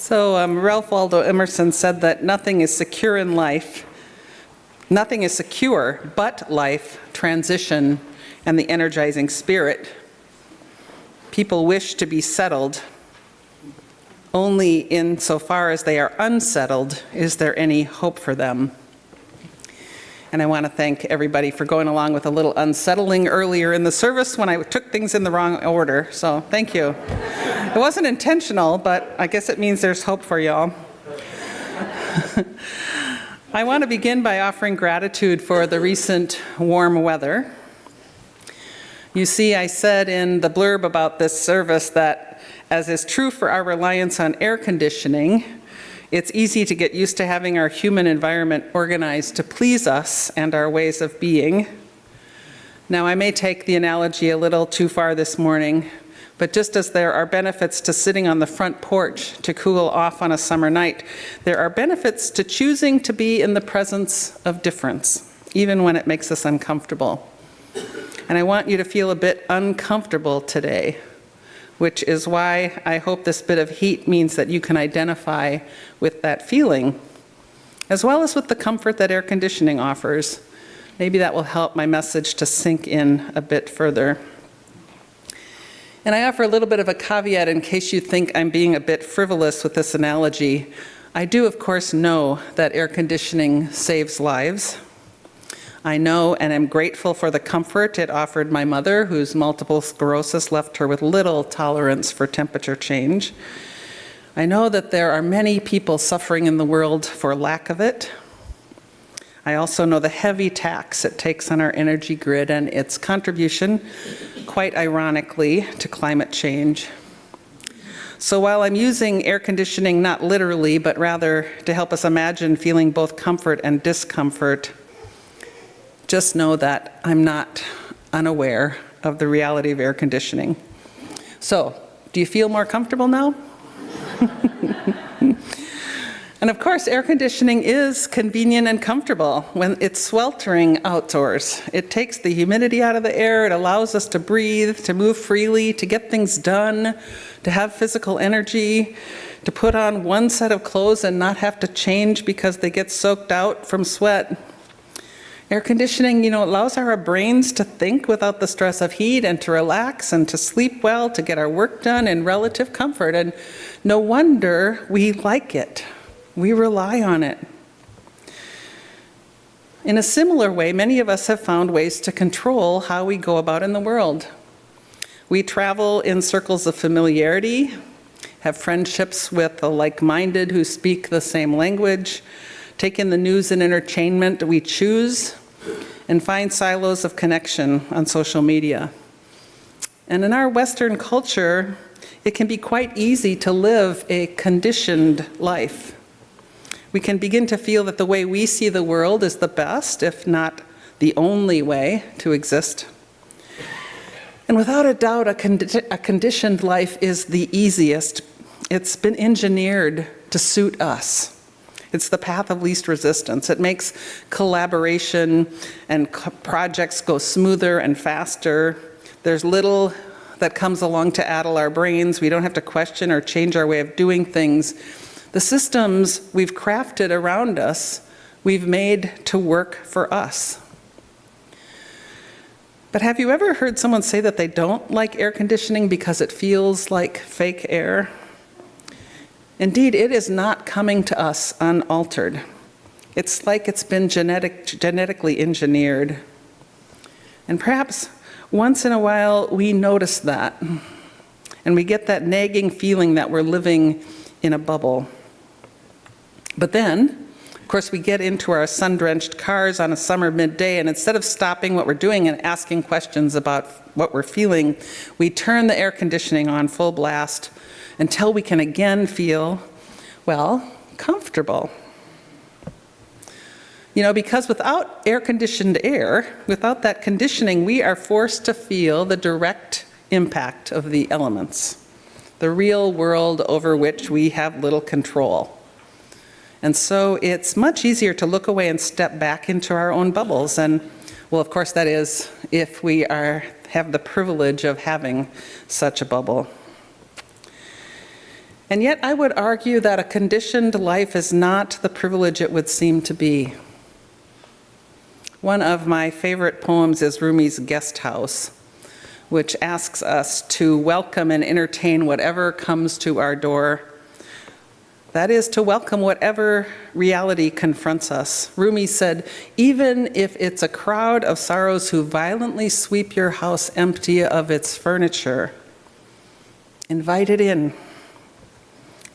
So Ralph Waldo Emerson said that nothing is secure in life. Nothing is secure but life, transition, and the energizing spirit. People wish to be settled. Only insofar as they are unsettled is there any hope for them. And I want to thank everybody for going along with a little unsettling earlier in the service when I took things in the wrong order. So thank you. It wasn't intentional, but I guess it means there's hope for y'all. I want to begin by offering gratitude for the recent warm weather. You see, I said in the blurb about this service that, as is true for our reliance on air conditioning, it's easy to get used to having our human environment organized to please us and our ways of being. Now, I may take the analogy a little too far this morning, but just as there are benefits to sitting on the front porch to cool off on a summer night, there are benefits to choosing to be in the presence of difference, even when it makes us uncomfortable. And I want you to feel a bit uncomfortable today, which is why I hope this bit of heat means that you can identify with that feeling, as well as with the comfort that air conditioning offers. Maybe that will help my message to sink in a bit further. And I offer a little bit of a caveat in case you think I'm being a bit frivolous with this analogy. I do, of course, know that air conditioning saves lives. I know and am grateful for the comfort it offered my mother, whose multiple sclerosis left her with little tolerance for temperature change. I know that there are many people suffering in the world for lack of it. I also know the heavy tax it takes on our energy grid and its contribution, quite ironically, to climate change. So while I'm using air conditioning not literally, but rather to help us imagine feeling both comfort and discomfort, just know that I'm not unaware of the reality of air conditioning. So, do you feel more comfortable now? And of course, air conditioning is convenient and comfortable when it's sweltering outdoors. It takes the humidity out of the air, it allows us to breathe, to move freely, to get things done, to have physical energy, to put on one set of clothes and not have to change because they get soaked out from sweat. Air conditioning, allows our brains to think without the stress of heat and to relax and to sleep well, to get our work done in relative comfort. And no wonder we like it. We rely on it. In a similar way, many of us have found ways to control how we go about in the world. We travel in circles of familiarity, have friendships with the like-minded who speak the same language, take in the news and entertainment we choose, and find silos of connection on social media. And in our Western culture, it can be quite easy to live a conditioned life. We can begin to feel that the way we see the world is the best, if not the only way to exist. And without a doubt, a conditioned life is the easiest. It's been engineered to suit us. It's the path of least resistance. It makes collaboration and projects go smoother and faster. There's little that comes along to addle our brains. We don't have to question or change our way of doing things. The systems we've crafted around us, we've made to work for us. But have you ever heard someone say that they don't like air conditioning because it feels like fake air? Indeed, it is not coming to us unaltered. It's like it's been genetically engineered. And perhaps once in a while we notice that, and we get that nagging feeling that we're living in a bubble. But then, of course, we get into our sun-drenched cars on a summer midday, and instead of stopping what we're doing and asking questions about what we're feeling, we turn the air conditioning on full blast until we can again feel, well, comfortable. Because without air-conditioned air, without that conditioning, we are forced to feel the direct impact of the elements, the real world over which we have little control. And so it's much easier to look away and step back into our own bubbles. And, well, of course, that is if we have the privilege of having such a bubble. And yet I would argue that a conditioned life is not the privilege it would seem to be. One of my favorite poems is Rumi's Guest House, which asks us to welcome and entertain whatever comes to our door. That is, to welcome whatever reality confronts us. Rumi said, even if it's a crowd of sorrows who violently sweep your house empty of its furniture, invite it in.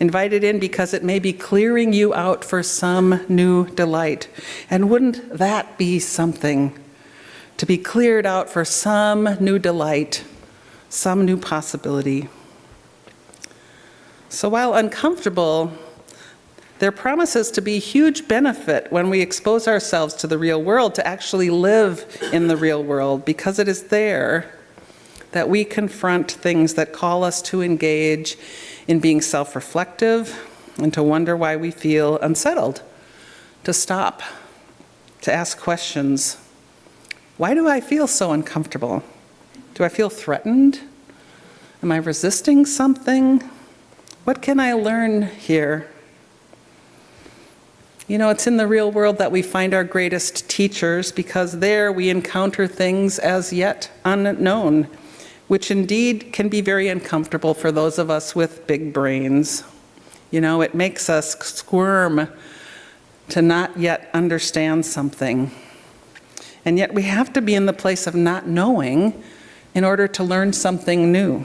Invite it in because it may be clearing you out for some new delight. And wouldn't that be something? To be cleared out for some new delight, some new possibility. So while uncomfortable, there promises to be huge benefit when we expose ourselves to the real world, to actually live in the real world, because it is there that we confront things that call us to engage in being self-reflective and to wonder why we feel unsettled, to stop, to ask questions. Why do I feel so uncomfortable? Do I feel threatened? Am I resisting something? What can I learn here? You know, it's in the real world that we find our greatest teachers, because there we encounter things as yet unknown, which indeed can be very uncomfortable for those of us with big brains. You know, it makes us squirm to not yet understand something. And yet we have to be in the place of not knowing in order to learn something new.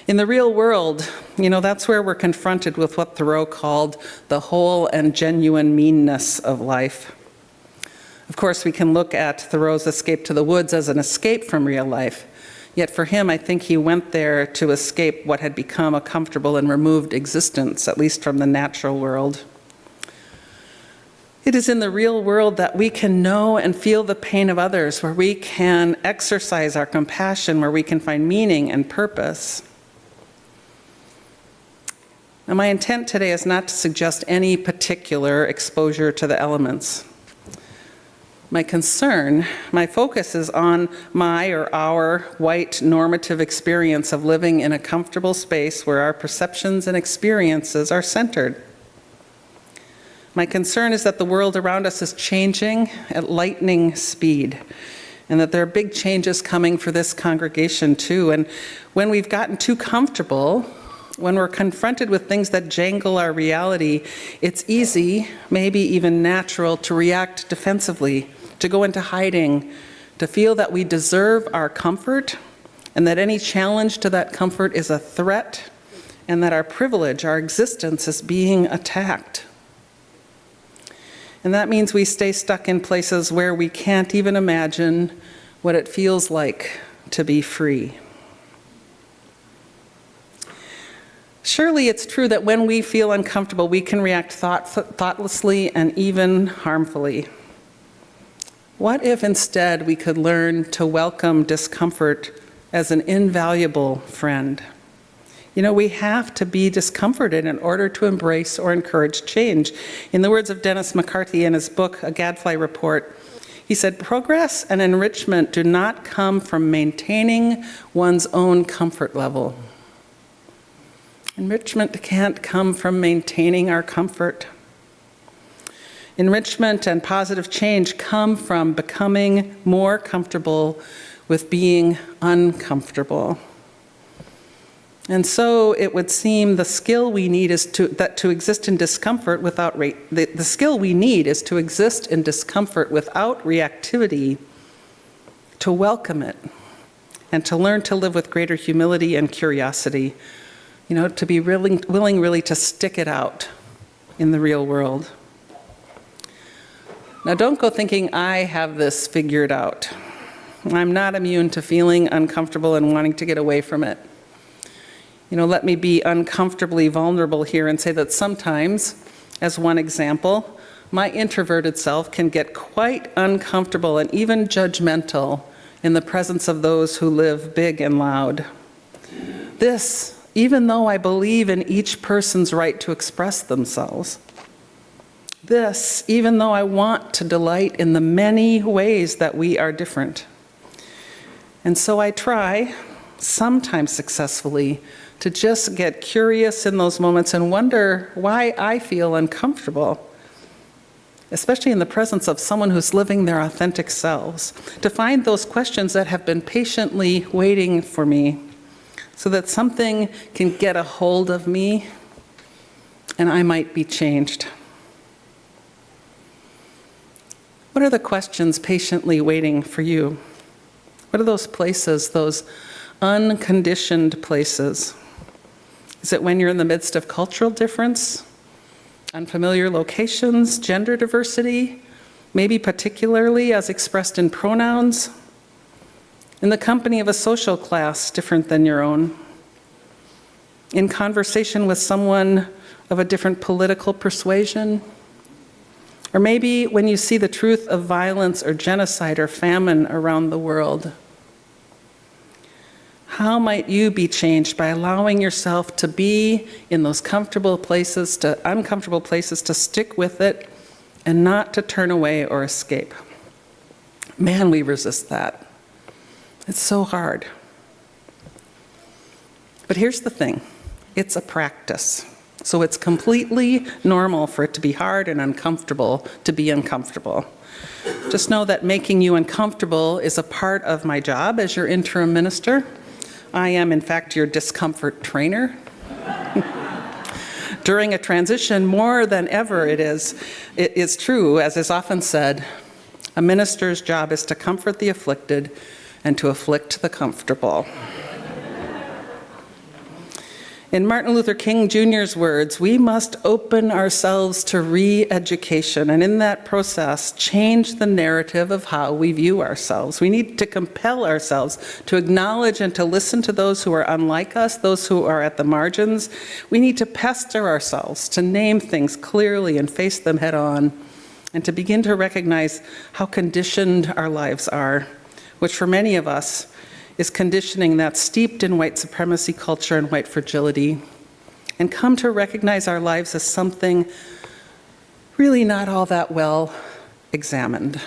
In the real world, you know, that's where we're confronted with what Thoreau called the whole and genuine meanness of life. Of course, we can look at Thoreau's escape to the woods as an escape from real life. Yet for him, I think he went there to escape what had become a comfortable and removed existence, at least from the natural world. It is in the real world that we can know and feel the pain of others, where we can exercise our compassion, where we can find meaning and purpose. Now, my intent today is not to suggest any particular exposure to the elements. My concern, my focus is on my or our white normative experience of living in a comfortable space where our perceptions and experiences are centered. My concern is that the world around us is changing at lightning speed, and that there are big changes coming for this congregation too. And when we've gotten too comfortable, when we're confronted with things that jangle our reality, it's easy, maybe even natural, to react defensively, to go into hiding, to feel that we deserve our comfort, and that any challenge to that comfort is a threat, and that our privilege, our existence, is being attacked. And that means we stay stuck in places where we can't even imagine what it feels like to be free. Surely it's true that when we feel uncomfortable, we can react thoughtlessly and even harmfully. What if instead we could learn to welcome discomfort as an invaluable friend? You know, we have to be discomforted in order to embrace or encourage change. In the words of Dennis McCarthy in his book, A Gadfly Report, he said, "Progress and enrichment do not come from maintaining one's own comfort level." Enrichment can't come from maintaining our comfort. Enrichment and positive change come from becoming more comfortable with being uncomfortable. And so it would seem the skill we need is to exist in discomfort without the skill we need is to exist in discomfort without reactivity, to welcome it, and to learn to live with greater humility and curiosity. You know, to be willing really to stick it out in the real world. Now, don't go thinking I have this figured out. I'm not immune to feeling uncomfortable and wanting to get away from it. You know, let me be uncomfortably vulnerable here and say that sometimes, as one example, my introverted self can get quite uncomfortable and even judgmental in the presence of those who live big and loud. This, even though I believe in each person's right to express themselves. This, even though I want to delight in the many ways that we are different. And so I try, sometimes successfully, to just get curious in those moments and wonder why I feel uncomfortable, especially in the presence of someone who's living their authentic selves, to find those questions that have been patiently waiting for me so that something can get a hold of me and I might be changed. What are the questions patiently waiting for you? What are those places, those unconditioned places? Is it when you're in the midst of cultural difference, unfamiliar locations, gender diversity, maybe particularly as expressed in pronouns, in the company of a social class different than your own, in conversation with someone of a different political persuasion, or maybe when you see the truth of violence or genocide or famine around the world? How might you be changed by allowing yourself to be in those uncomfortable places, to stick with it and not to turn away or escape? Man, we resist that. It's so hard. But here's the thing, it's a practice. So it's completely normal for it to be hard and uncomfortable to be uncomfortable. Just know that making you uncomfortable is a part of my job as your interim minister. I am, in fact, your discomfort trainer. During a transition, more than ever it is true, as is often said, a minister's job is to comfort the afflicted and to afflict the comfortable. In Martin Luther King Jr.'s words, we must open ourselves to re-education, and in that process, change the narrative of how we view ourselves. We need to compel ourselves to acknowledge and to listen to those who are unlike us, those who are at the margins. We need to pester ourselves to name things clearly and face them head on, and to begin to recognize how conditioned our lives are, which for many of us is conditioning that's steeped in white supremacy culture and white fragility, and come to recognize our lives as something really not all that well examined.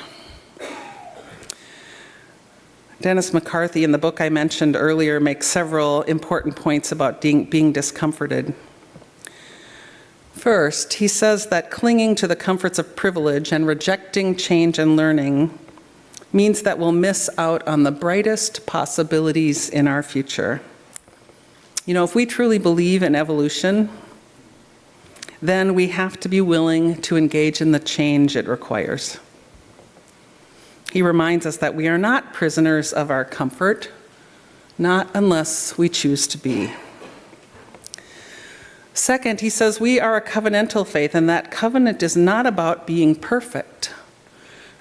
Dennis McCarthy, in the book I mentioned earlier, makes several important points about being discomforted. First, he says that clinging to the comforts of privilege and rejecting change and learning means that we'll miss out on the brightest possibilities in our future. You know, if we truly believe in evolution, then we have to be willing to engage in the change it requires. He reminds us that we are not prisoners of our comfort, not unless we choose to be. Second, he says we are a covenantal faith, and that covenant is not about being perfect.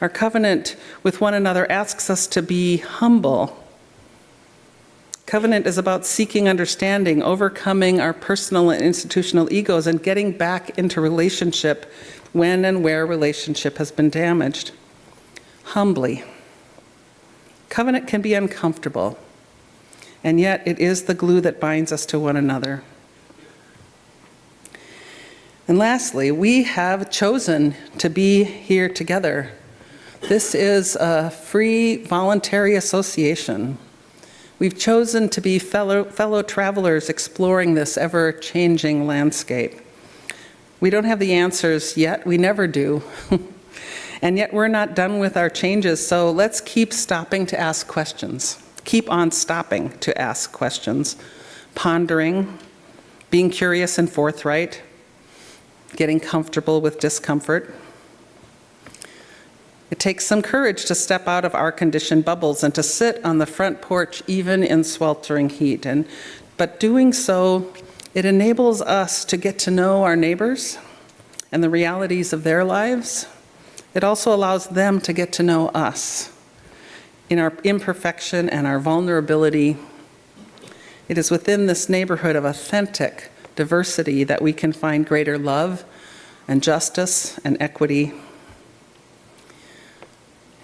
Our covenant with one another asks us to be humble. Covenant is about seeking understanding, overcoming our personal and institutional egos, and getting back into relationship when and where relationship has been damaged. Humbly. Covenant can be uncomfortable, and yet it is the glue that binds us to one another. And lastly, we have chosen to be here together. This is a free, voluntary association. We've chosen to be fellow travelers exploring this ever-changing landscape. We don't have the answers yet, we never do. And yet we're not done with our changes, so let's keep stopping to ask questions. Keep on stopping to ask questions, pondering, being curious and forthright, getting comfortable with discomfort. It takes some courage to step out of our conditioned bubbles and to sit on the front porch even in sweltering heat. But doing so, it enables us to get to know our neighbors and the realities of their lives. It also allows them to get to know us in our imperfection and our vulnerability. It is within this neighborhood of authentic diversity that we can find greater love and justice and equity.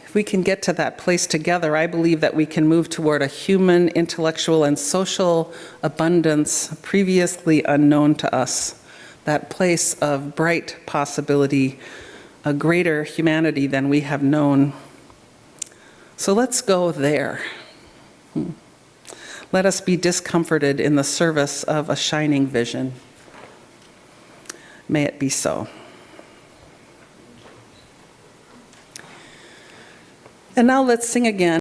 If we can get to that place together, I believe that we can move toward a human, intellectual, and social abundance previously unknown to us, that place of bright possibility, a greater humanity than we have known. So let's go there. Let us be discomforted in the service of a shining vision. May it be so. And now let's sing again.